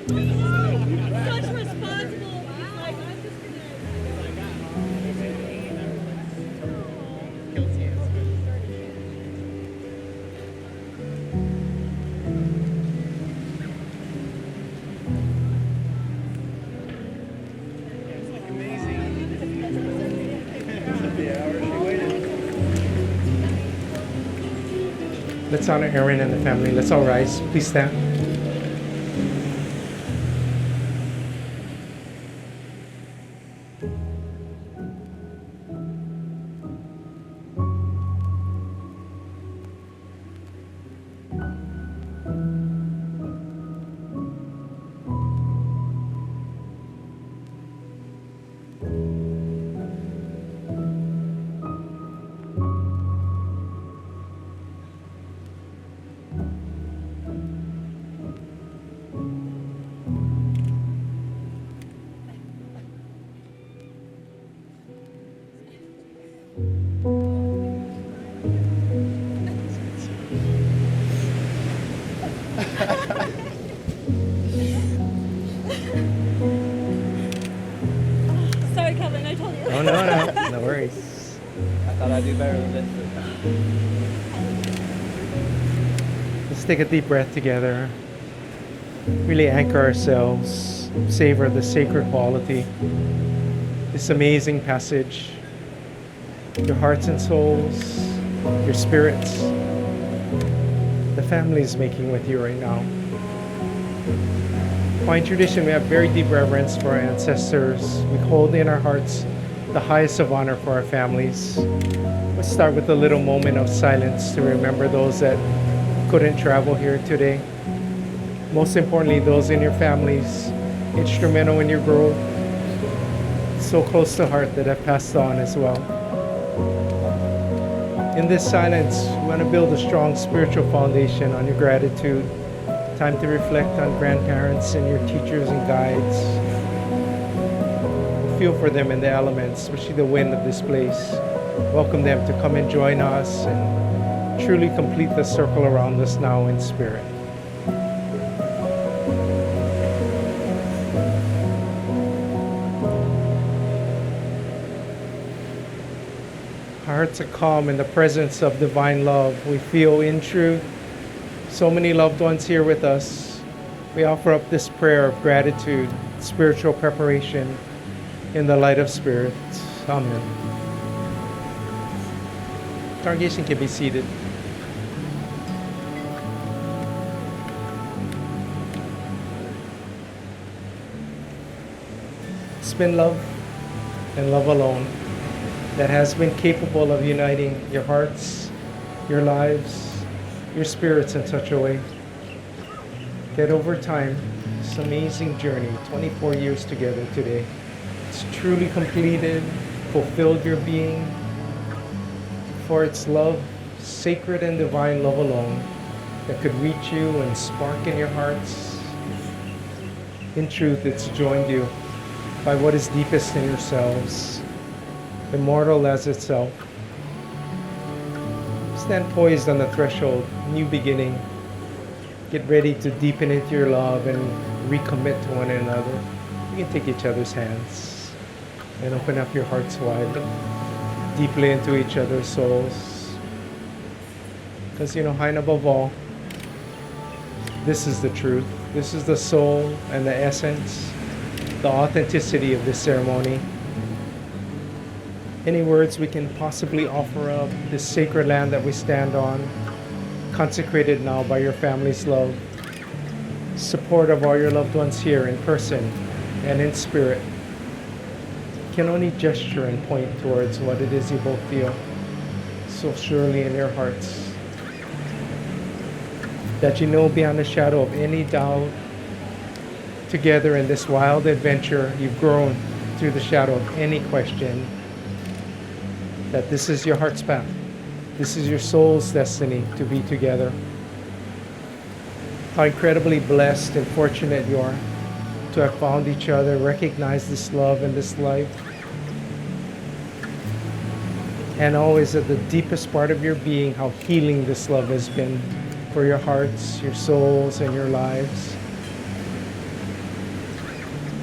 Such responsible. Like, I'm just Let's honor Aaron and the family. Let's all rise. Please stand. sorry, Kevin. I told you. Oh, no. No worries. I thought I'd do better than this. Let's take a deep breath together. Really anchor ourselves. Savor the sacred quality. This amazing passage. Your hearts and souls, your spirits, the family is making with you right now. By tradition, we have very deep reverence for our ancestors. We hold in our hearts the highest of honor for our families. Let's start with a little moment of silence to remember those that couldn't travel here today. Most importantly, those in your families, instrumental in your growth, so close to heart that have passed on as well. In this silence, we want to build a strong spiritual foundation on your gratitude. Time to reflect on grandparents and your teachers and guides. Feel for them in the elements, especially the wind of this place. Welcome them to come and join us and truly complete the circle around us now in spirit. Our hearts are calm in the presence of divine love. We feel in truth so many loved ones here with us. We offer up this prayer of gratitude, spiritual preparation in the light of spirit. Amen. Congregation can be seated. It's been love and love alone that has been capable of uniting your hearts, your lives, your spirits in such a way that over time, this amazing journey, 24 years together today, it's truly completed, fulfilled your being, for its love, sacred and divine love alone, that could reach you and spark in your hearts. In truth, it's joined you by what is deepest in yourselves, immortal as itself. Stand poised on the threshold, new beginning. Get ready to deepen into your love and recommit to one another. You can take each other's hands and open up your hearts wide, deeply into each other's souls. Because high and above all, this is the truth. This is the soul and the essence, the authenticity of this ceremony. Any words we can possibly offer up, this sacred land that we stand on, consecrated now by your family's love, support of all your loved ones here in person and in spirit, can only gesture and point towards what it is you both feel so surely in your hearts. That you know beyond a shadow of any doubt, together in this wild adventure, you've grown through the shadow of any question, that this is your heart's path. This is your soul's destiny to be together. How incredibly blessed and fortunate you are to have found each other, recognize this love and this life. And always at the deepest part of your being, how healing this love has been for your hearts, your souls, and your lives.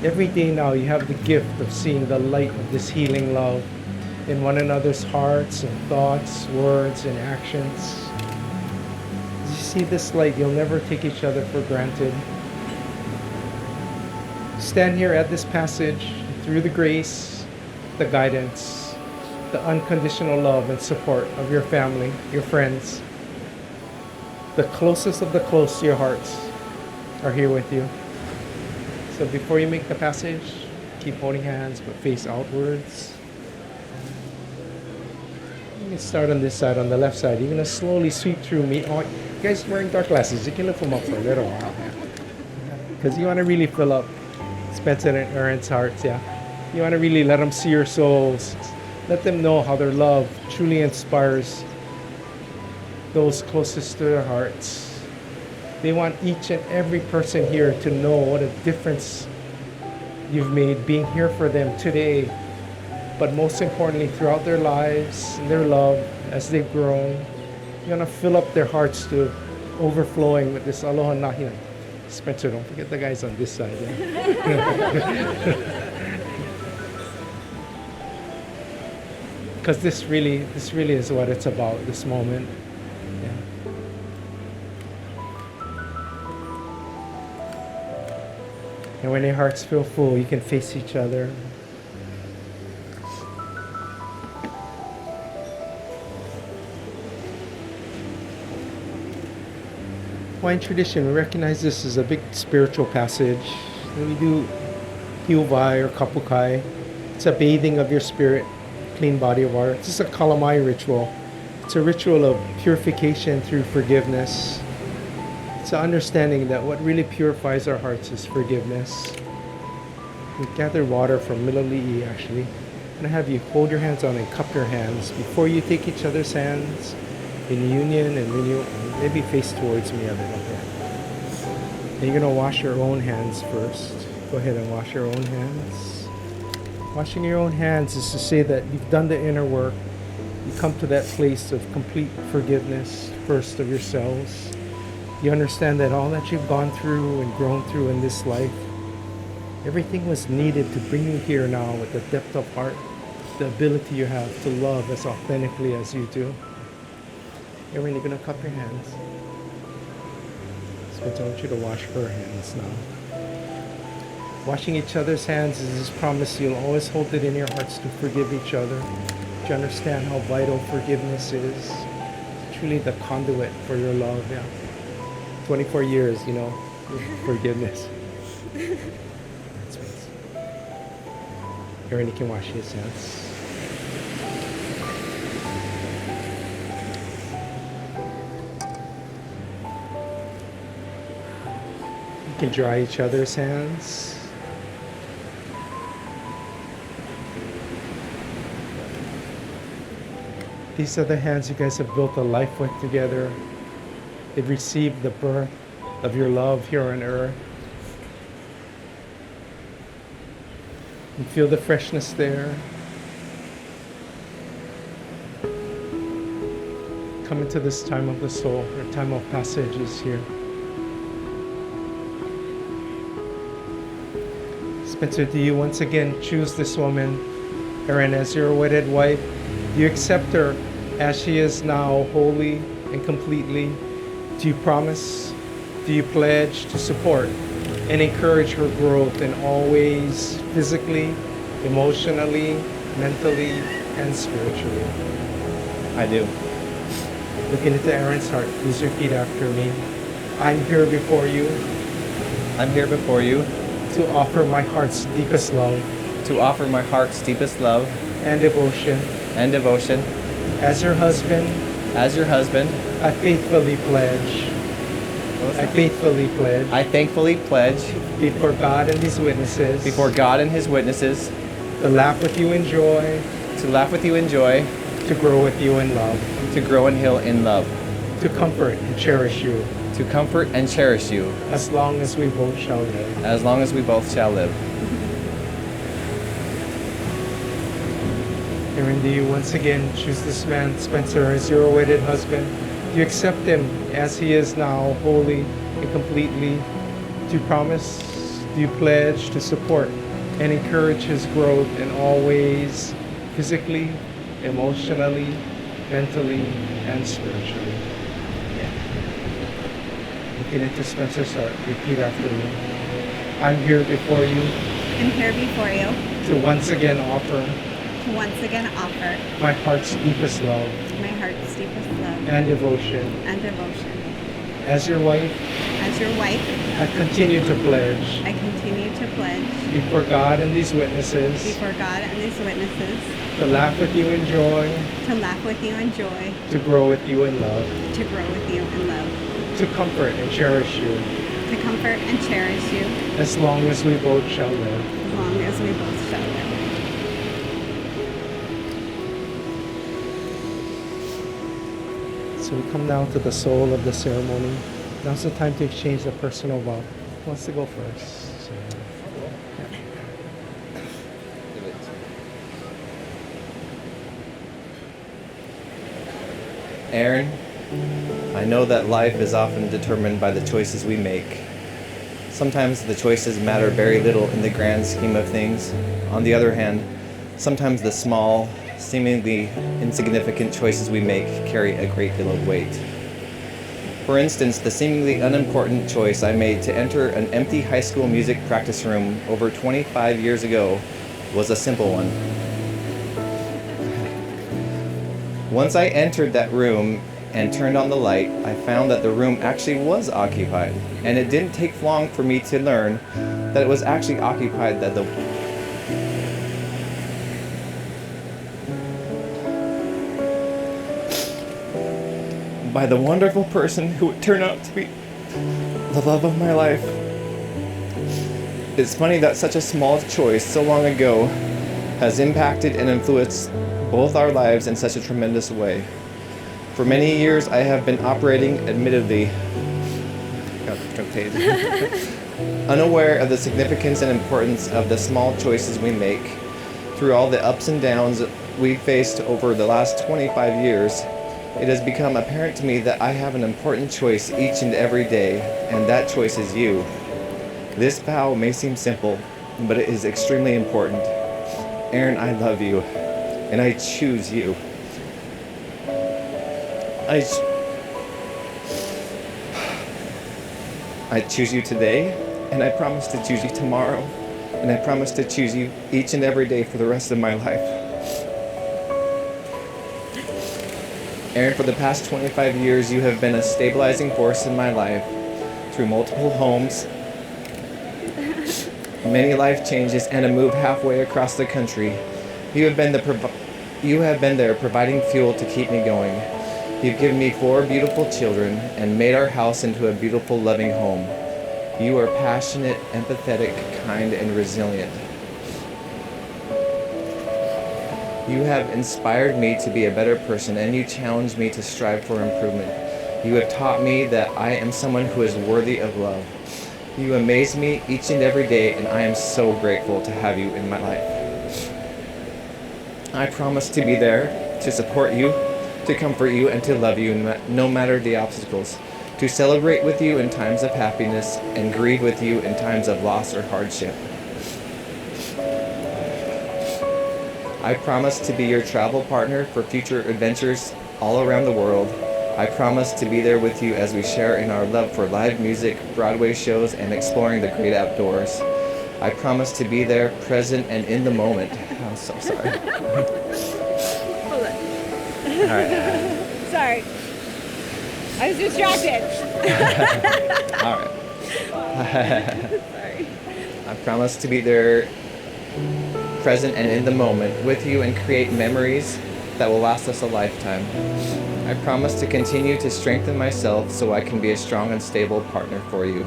Every day now you have the gift of seeing the light of this healing love in one another's hearts and thoughts, words, and actions. As you see this light, you'll never take each other for granted. Stand here at this passage through the grace, the guidance, the unconditional love and support of your family, your friends. The closest of the close to your hearts are here with you. So before you make the passage, keep holding hands but face outwards. You can start on this side, on the left side. You're going to slowly sweep through me. Oh, you guys wearing dark glasses, you can lift them up for a little while. Because you want to really fill up Spencer and Aaron's hearts, yeah. You want to really let them see your souls. Let them know how their love truly inspires those closest to their hearts. They want each and every person here to know what a difference you've made being here for them today, but most importantly throughout their lives and their love as they've grown. You want to fill up their hearts to overflowing with this aloha nahi. Spencer, don't forget the guys on this side. Because this really is what it's about, this moment. And when your hearts feel full, you can face each other. Hawaiian tradition, we recognize this as a big spiritual passage. When we do hiuvai or kapukai, it's a bathing of your spirit, clean body of water. It's just a kalamai ritual. It's a ritual of purification through forgiveness. It's an understanding that what really purifies our hearts is forgiveness. We gather water from Milali'i actually. I'm going to have you hold your hands on and cup your hands before you take each other's hands in union and renewal. Maybe face towards me a little bit. And you're going to wash your own hands first. Go ahead and wash your own hands. Washing your own hands is to say that you've done the inner work. You come to that place of complete forgiveness first of yourselves. You understand that all that you've gone through and grown through in this life, everything was needed to bring you here now with the depth of heart, the ability you have to love as authentically as you do. Erin, you're going to cup your hands. So I want you to wash her hands now. Washing each other's hands is this promise you'll always hold it in your hearts to forgive each other. Do you understand how vital forgiveness is? It's truly the conduit for your love, yeah. 24 years, forgiveness. That's right. Erin, you can wash his hands. You can dry each other's hands. These are the hands you guys have built a life with together. They've received the birth of your love here on earth. You feel the freshness there. Come into this time of the soul, or time of passage is here. Spencer, do you once again choose this woman, Erin, as your wedded wife? Do you accept her as she is now, wholly and completely? Do you promise? Do you pledge to support and encourage her growth in all ways, physically, emotionally, mentally, and spiritually? I do. Looking into Aaron's heart, please repeat after me. I'm here before you I'm here before you to offer my heart's deepest love to offer my heart's deepest love and devotion. As your husband, I faithfully pledge. I thankfully pledge before God and His witnesses to laugh with you in joy, to grow with you in love, to comfort and cherish you as long as we both shall live. Erin, do you once again choose this man, Spencer, as your wedded husband? Do you accept him as he is now, wholly and completely? Do you promise Do you pledge to support and encourage his growth in all ways, physically, emotionally, mentally, and spiritually? Looking into Spencer's heart, repeat after me. I'm here before you I'm here before you to once again offer my heart's deepest love my heart's deepest love and devotion. and devotion. As your wife, As your wife, I continue to pledge I continue to pledge before God and these witnesses before God and these witnesses to laugh with you in joy, to laugh with you in joy, to grow with you in love, to grow with you in love, to comfort and cherish you to comfort and cherish you as long as we both shall live. as long as we both shall live. So we come now to the soul of the ceremony. Now's the time to exchange the personal vow. Who wants to go first? So, Aaron, I know that life is often determined by the choices we make. Sometimes the choices matter very little in the grand scheme of things. On the other hand, sometimes the small, seemingly insignificant choices we make carry a great deal of weight. For instance, the seemingly unimportant choice I made to enter an empty high school music practice room over 25 years ago was a simple one. Once I entered that room and turned on the light, I found that the room actually was occupied, and it didn't take long for me to learn that it was actually occupied by the wonderful person who would turn out to be the love of my life. It's funny that such a small choice so long ago has impacted and influenced both our lives in such a tremendous way. For many years, I have been operating, admittedly, unaware of the significance and importance of the small choices we make. Through all the ups and downs we faced over the last 25 years, it has become apparent to me that I have an important choice each and every day, and that choice is you. This vow may seem simple, but it is extremely important. Aaron, I love you, and I choose you. I choose you today, and I promise to choose you tomorrow, and I promise to choose you each and every day for the rest of my life. Aaron, for the past 25 years, you have been a stabilizing force in my life through multiple homes, many life changes, and a move halfway across the country. You have been there providing fuel to keep me going. You've given me 4 beautiful children and made our house into a beautiful, loving home. You are passionate, empathetic, kind, and resilient. You have inspired me to be a better person, and you challenged me to strive for improvement. You have taught me that I am someone who is worthy of love. You amaze me each and every day, and I am so grateful to have you in my life. I promise to be there to support you, to comfort you, and to love you no matter the obstacles, to celebrate with you in times of happiness and grieve with you in times of loss or hardship. I promise to be your travel partner for future adventures all around the world. I promise to be there with you as we share in our love for live music, Broadway shows, and exploring the great outdoors. I promise to be there, present and in the moment. I'm so sorry. Hold on. All right. Sorry. I was distracted. All right. Sorry. I promise to be there, present and in the moment with you, and create memories that will last us a lifetime. I promise to continue to strengthen myself so I can be a strong and stable partner for you.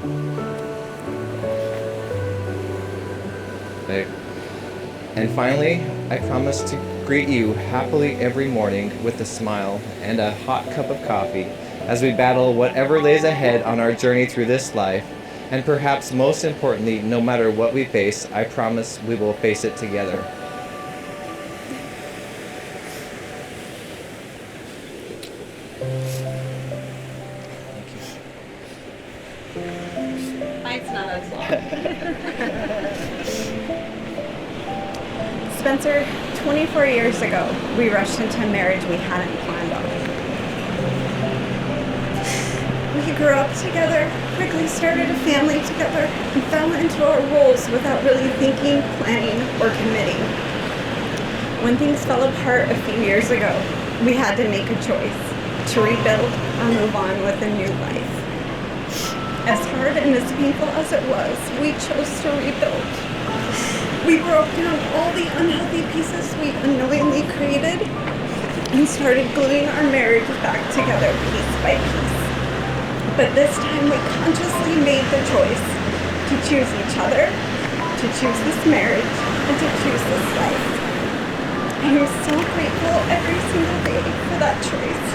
And finally, I promise to greet you happily every morning with a smile and a hot cup of coffee as we battle whatever lays ahead on our journey through this life. And perhaps most importantly, no matter what we face, I promise we will face it together. Mine's not as long. Spencer, 24 years ago, we rushed into a marriage we hadn't planned on. We grew up together, quickly started a family together, and fell into our roles without really thinking, planning, or committing. When things fell apart a few years ago, we had to make a choice to rebuild or move on with a new life. As hard and as painful as it was, we chose to rebuild. We broke down all the unhealthy pieces we unknowingly created and started gluing our marriage back together piece by piece. But this time we consciously made the choice to choose each other, to choose this marriage, and to choose this life. I am so grateful every single day for that choice.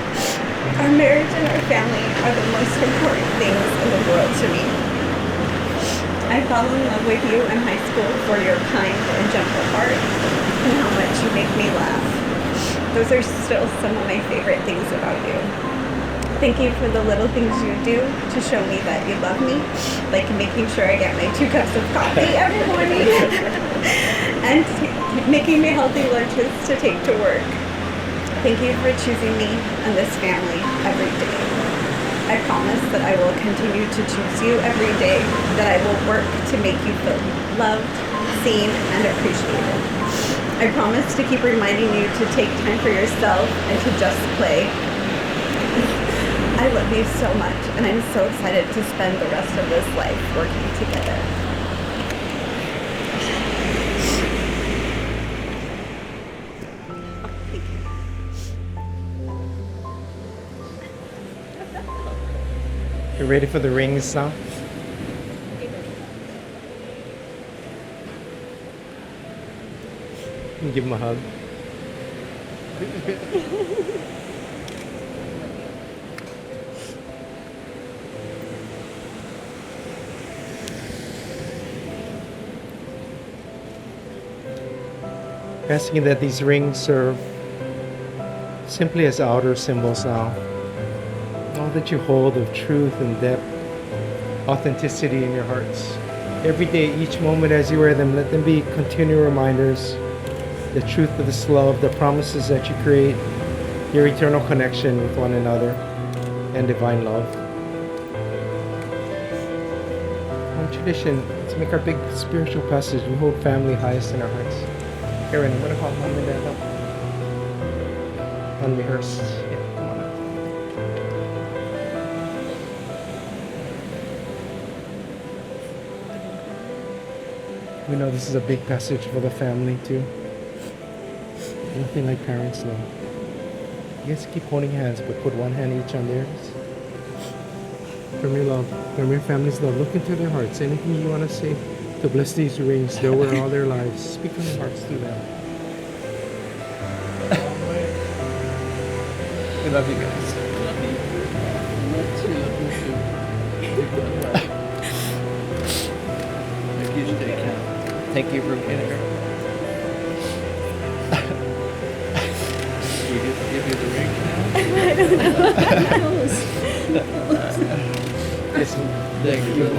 Our marriage and our family are the most important things in the world to me. I fell in love with you in high school for your kind and gentle heart and how much you make me laugh. Those are still some of my favorite things about you. Thank you for the little things you do to show me that you love me, like making sure I get my 2 cups of coffee every morning and making me healthy lunches to take to work. Thank you for choosing me and this family every day. I promise that I will continue to choose you every day, that I will work to make you feel loved, seen, and appreciated. I promise to keep reminding you to take time for yourself and to just play. I love you so much, and I'm so excited to spend the rest of this life working together. You ready for the rings now? You give him a hug. Asking that these rings serve simply as outer symbols now. All that you hold of truth and depth, authenticity in your hearts. Every day, each moment as you wear them, let them be continual reminders, the truth of this love, the promises that you create, your eternal connection with one another, and divine love. On tradition, let's make our big spiritual passage. We hold family highest in our hearts. Aaron, I'm going to call Mom and Dad up. Unrehearsed. Yeah, come on up. We know this is a big passage for the family too. Nothing like parents' love. You guys keep holding hands, but put one hand each on theirs. From your love, from your family's love, look into their hearts. Anything you want to say to bless these rings, they'll wear all their lives. Speak from your hearts to them. We love you guys. Thank you for being here. We get to give you the ring now? Yes, thank you. Give him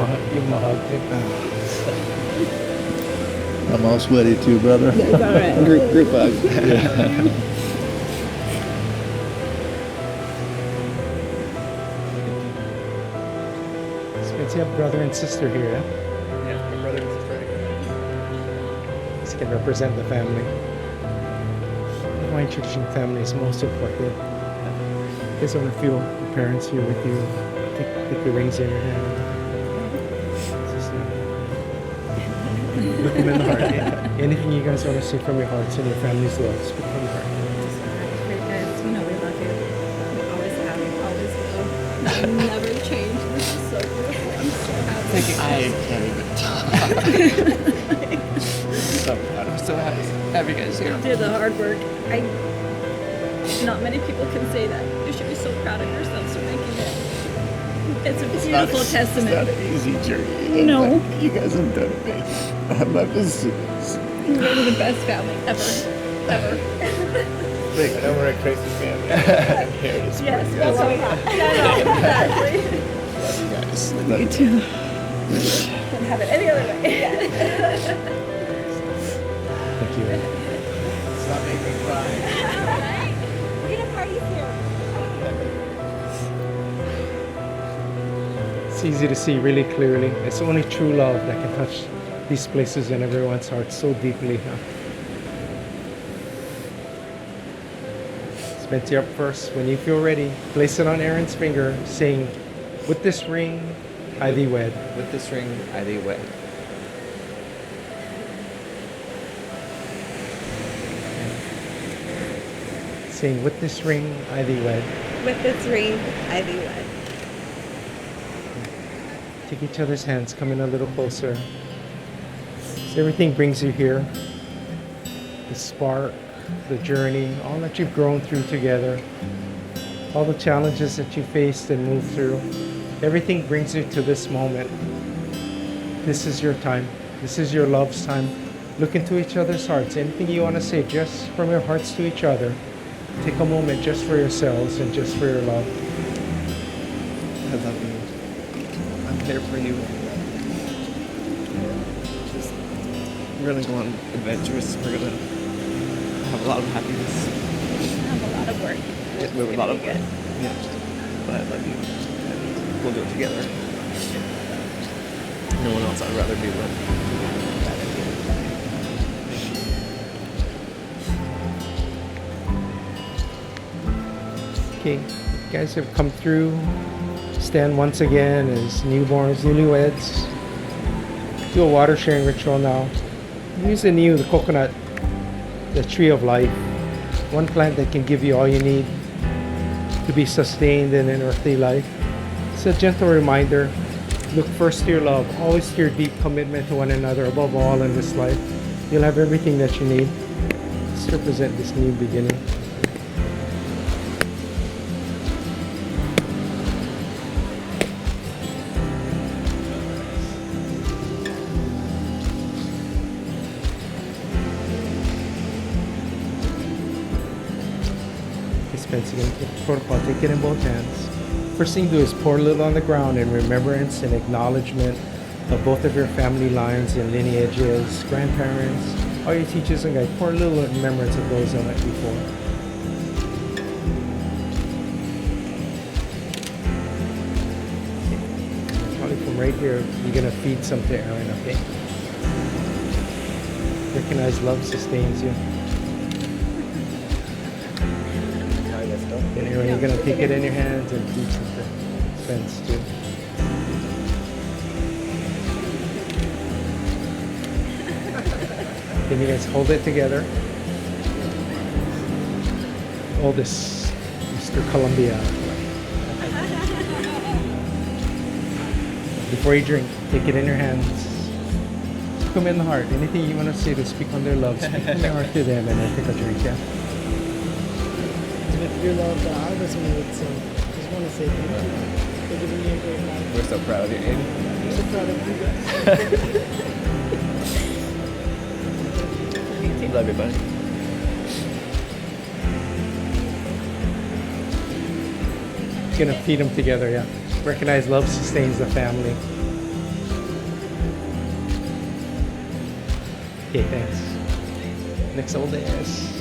a hug. I'm all sweaty too, brother. It's all right. Group hug. So you have brother and sister here, yeah? Yeah, my brother and sister. This can represent the family. The Hawaiian tradition family is most important. You guys want to feel the parents here with you. Take the rings in your hand. Look them in the heart. Anything you guys want to say from your hearts and your family's love, speak from your heart. Because, you know, we love you. We always have, we always will. Never change. This is so beautiful. I'm so happy. I can't even talk. So proud. I'm so happy to have you guys here. Did the hard work. Not many people can say that. You should be so proud of yourselves for making it. It's a beautiful testament. It's not an easy journey. No. You guys have done amazing. I love this. You're really the best family ever. Ever. Big. I know we're a crazy family. I'm here to support Yes, you well, guys. yeah, no, exactly. Love you guys. You too. Can't have it any other way. Thank you. Stop making me cry. We're gonna party here. It's easy to see really clearly. It's only true love that can touch these places in everyone's heart so deeply. Huh? Spencer, up first. When you feel ready, place it on Aaron's finger, saying, "With this ring, I thee wed." With this ring, I thee wed. Saying, "With this ring, I thee wed." With this ring, I thee wed. Take each other's hands, come in a little closer. So everything brings you here. The spark, the journey, all that you've grown through together, all the challenges that you faced and moved through. Everything brings you to this moment. This is your time. This is your love's time. Look into each other's hearts. Anything you want to say just from your hearts to each other. Take a moment just for yourselves and just for your love. I love you. I'm here for you. We're gonna go on adventures. We're gonna have a lot of happiness. Have a lot of work. We have a lot of good. Yeah. But I love you. And we'll do it together. No one else I'd rather be with. Okay, you guys have come through. Stand once again as newborns, newlyweds. Do a water sharing ritual now. Use the coconut, the tree of life. One plant that can give you all you need to be sustained in an earthly life. It's a gentle reminder. Look first to your love, always to your deep commitment to one another, above all in this life. You'll have everything that you need. Let's represent this new beginning. Again, protocol, take it in both hands. First thing to do is pour a little on the ground in remembrance and acknowledgement of both of your family lines and lineages, grandparents, all your teachers and guides. Pour a little in remembrance of those that went before. Probably from right here, you're gonna feed some to Aaron, okay? Recognize love sustains you. And Aaron, you're gonna take it in your hands and feed some to Spence too. Then you guys hold it together. Oldest, Mr. Columbia. Before you drink, take it in your hands. Speak them in the heart. Anything you want to say to speak on their love, speak from your heart to them and then take a drink, yeah? With your love that I was made, so just want to say thank you for giving me a great life. We're so proud of you, Aiden. I'm so proud of you guys. Love you, buddy. Gonna feed them together, yeah. Recognize love sustains the family. Okay, thanks. Next old is.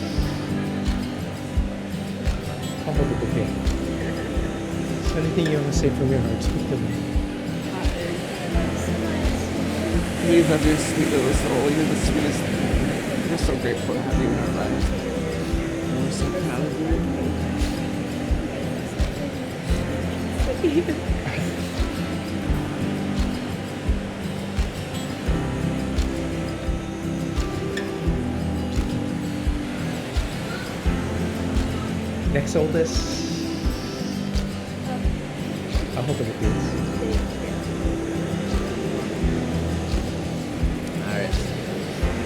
How about the bouquet? So anything you want to say from your heart, speak to me. We love your sweet little soul. You're the sweetest. We're so grateful to have you in our lives. And we're so proud of you. Next oldest. I'll hold the bouquets. Alright.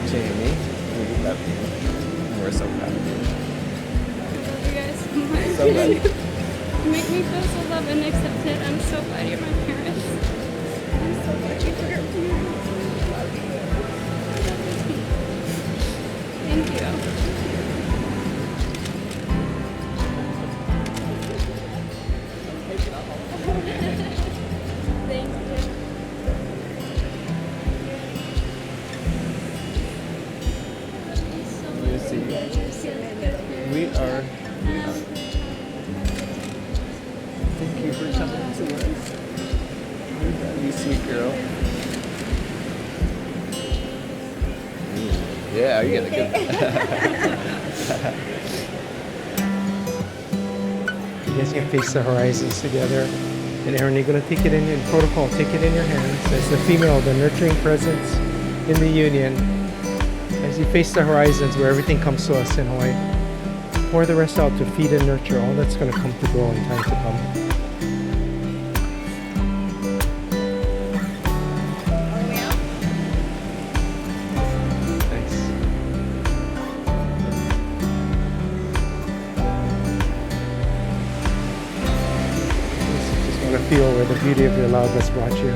Jamie, we love you. And we're so proud of you. Love you guys so much. So much. You make me feel so loved and accepted. I'm so glad you're my parents. I'm so glad you're your parents. Thank you. Thank you. are. Thank you for coming to us. You sweet girl. Yeah, you're gonna get You guys can face the horizons together. And Aaron, you're going to take it in protocol, take it in your hands as the female, the nurturing presence in the union. As you face the horizons where everything comes to us in Hawaii, pour the rest out to feed and nurture all that's going to come to grow in time to come. Nice. Just want to feel where the beauty of your love has brought you.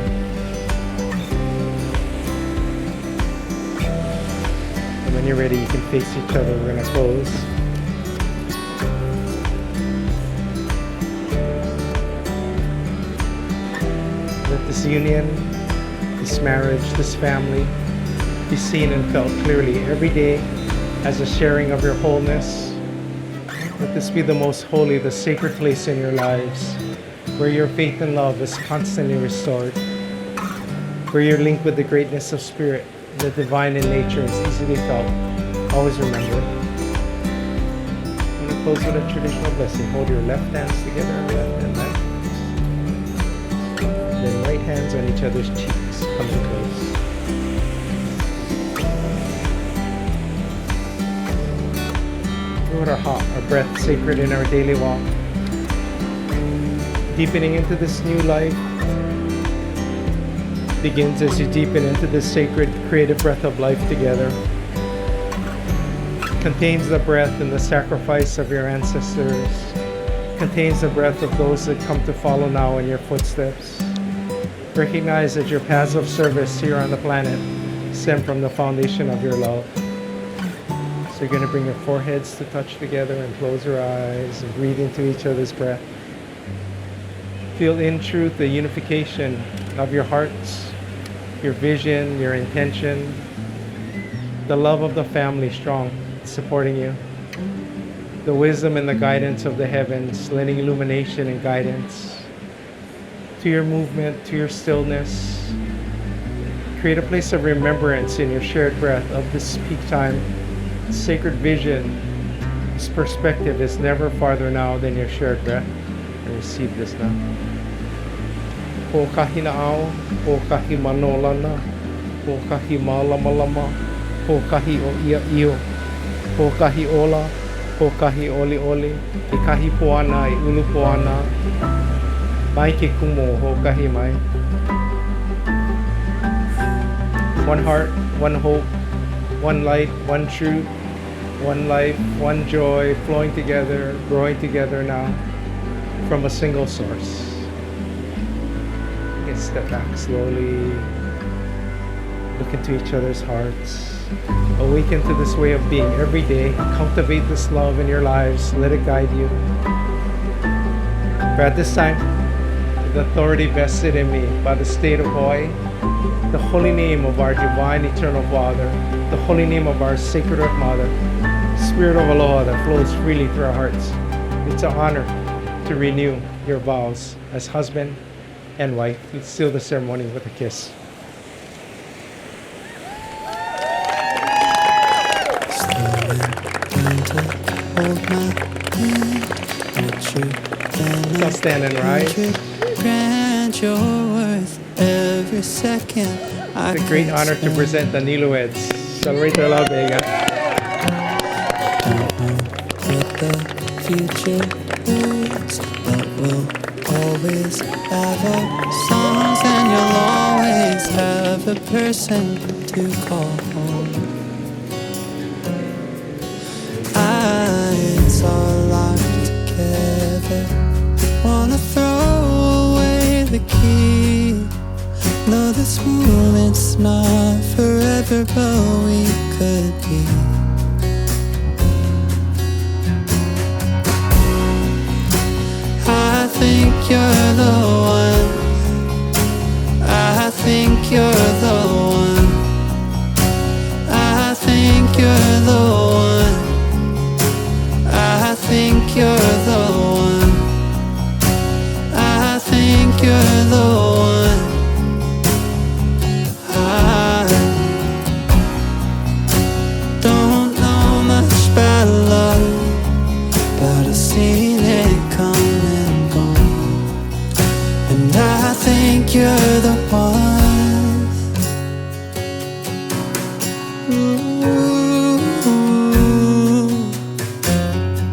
And when you're ready, you can face each other. We're going to close. Let this union, this marriage, this family be seen and felt clearly every day as a sharing of your wholeness. Let this be the most holy, the sacred place in your lives, where your faith and love is constantly restored, where you're linked with the greatness of spirit, the divine in nature is easily felt. Always remember. I'm going to close with a traditional blessing. Hold your left hands together, left and left. Then right hands on each other's cheeks, coming close. Lord, our breath sacred in our daily walk. Deepening into this new life begins as you deepen into this sacred creative breath of life together. Contains the breath and the sacrifice of your ancestors. Contains the breath of those that come to follow now in your footsteps. Recognize that your paths of service here on the planet stem from the foundation of your love. So you're going to bring your foreheads to touch together and close your eyes and breathe into each other's breath. Feel in truth the unification of your hearts, your vision, your intention, the love of the family strong, supporting you, the wisdom and the guidance of the heavens, lending illumination and guidance to your movement, to your stillness. Create a place of remembrance in your shared breath of this peak time. Sacred vision, this perspective is never farther now than your shared breath. And receive this now. Po kahi na'au, po kahi manolana, po kahi malamalama, po kahi o ia iyo, po kahi ola, po kahi oli oli, i kahi poana i ulu poana, mai ke kumo ho kahi mai. One heart, one hope, one light, one truth, one life, one joy, flowing together, growing together now from a single source. You can step back slowly, look into each other's hearts, awaken to this way of being every day, cultivate this love in your lives, let it guide you. For at this time, the authority vested in me by the state of Hawaii, the holy name of our divine eternal Father, the holy name of our sacred Earth Mother, Spirit of Aloha that flows freely through our hearts. It's an honor to renew your vows as husband and wife. Let's seal the ceremony with a kiss. Let's all stand and rise. Grant your worth every second. It's a great honor to present the Newlyweds. Celebrate their love, Vega. What the future holds, but we'll always have our songs, and you'll always have a person to call home. Eyes are locked together. Wanna throw away the key. No, this moment's not forever, but we could be. I think you're the one. I think you're the one. I think you're the one. I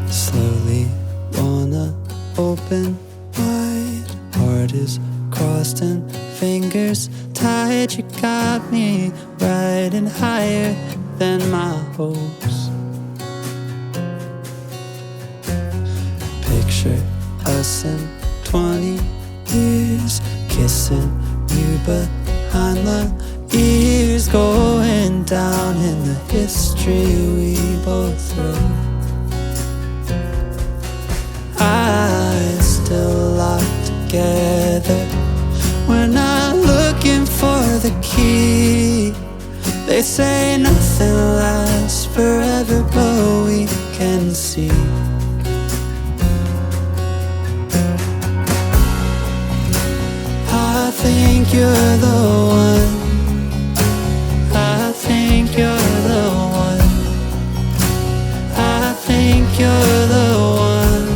Slowly wanna open wide. Heart is crossed and fingers tied. You got me riding higher than my hopes. Picture us in 20 years, kissing you behind the ears, going down in the history we both wrote. Eyes still locked together, we're not looking for the key. They say nothing lasts forever, but we can see. I think you're the one. I think you're the one. I think you're the one.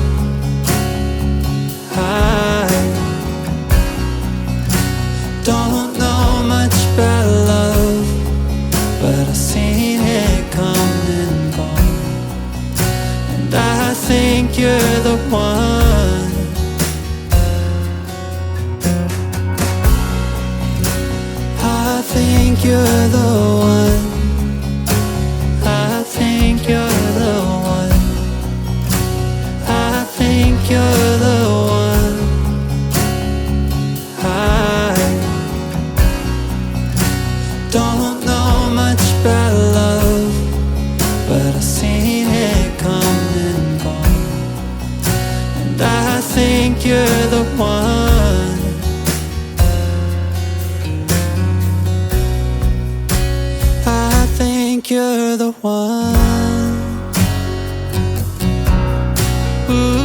I don't know much about love, but I've seen it come and gone. And I think you're the one. I think you're the one. I think you're the one. I think you're the one. I don't know much about love, but I've seen it come and gone. And I think you're the one. I think you're the one. Ooh.